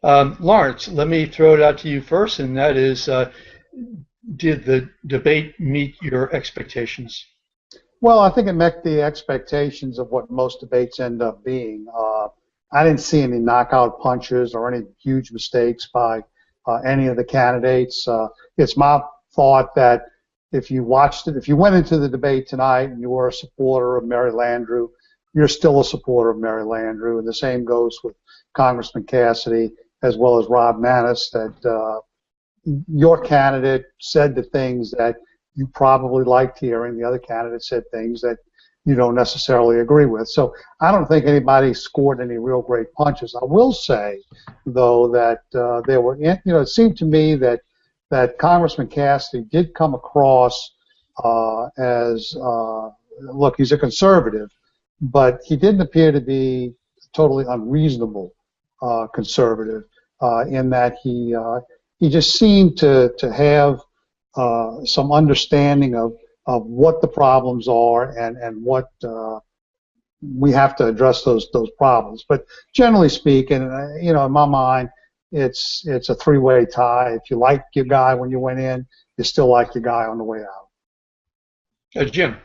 Lawrence, let me throw it out to you first, and that is, did the debate meet your expectations? Well, I think it met the expectations of what most debates end up being. I didn't see any knockout punches or any huge mistakes by any of the candidates. It's my thought that if you watched it, if you went into the debate tonight and you were a supporter of Mary Landrieu, you're still a supporter of Mary Landrieu, and the same goes with Congressman Cassidy as well as Rob Maness, that your candidate said the things that you probably liked hearing. The other candidate said things that you don't necessarily agree with. So I don't think anybody scored any real great punches. I will say, though, that there were, it seemed to me that Congressman Cassidy did come across as, look, he's a conservative, but he didn't appear to be totally unreasonable conservative in that he just seemed to have some understanding of what the problems are and what we have to address those problems. But generally speaking, in my mind, it's a three-way tie. If you like your guy when you went in, you still like your guy on the way out. Jim.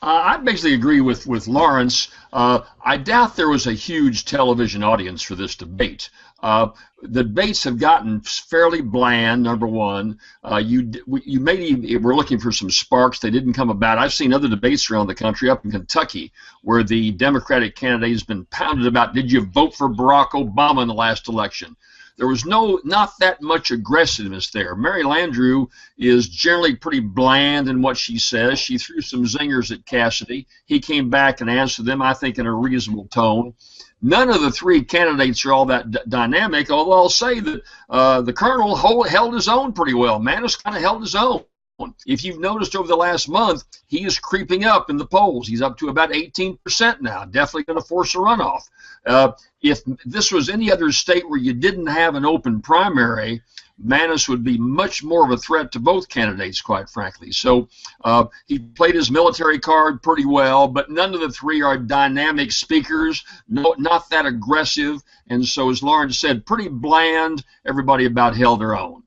I basically agree with Lawrence. I doubt there was a huge television audience for this debate. The debates have gotten fairly bland, number one. You maybe were looking for some sparks. They didn't come about. I've seen other debates around the country, up in Kentucky, where the Democratic candidate has been pounded about, did you vote for Barack Obama in the last election? There was not that much aggressiveness there. Mary Landrieu is generally pretty bland in what she says. She threw some zingers at Cassidy. He came back and answered them, I think, in a reasonable tone. None of the three candidates are all that dynamic, although I'll say that the Colonel held his own pretty well. Maness kind of held his own. If you've noticed over the last month, he is creeping up in the polls. He's up to about 18% now, definitely going to force a runoff. If this was any other state where you didn't have an open primary, Maness would be much more of a threat to both candidates, quite frankly. So he played his military card pretty well, but none of the three are dynamic speakers, not that aggressive, and so as Lawrence said, pretty bland. Everybody about held their own.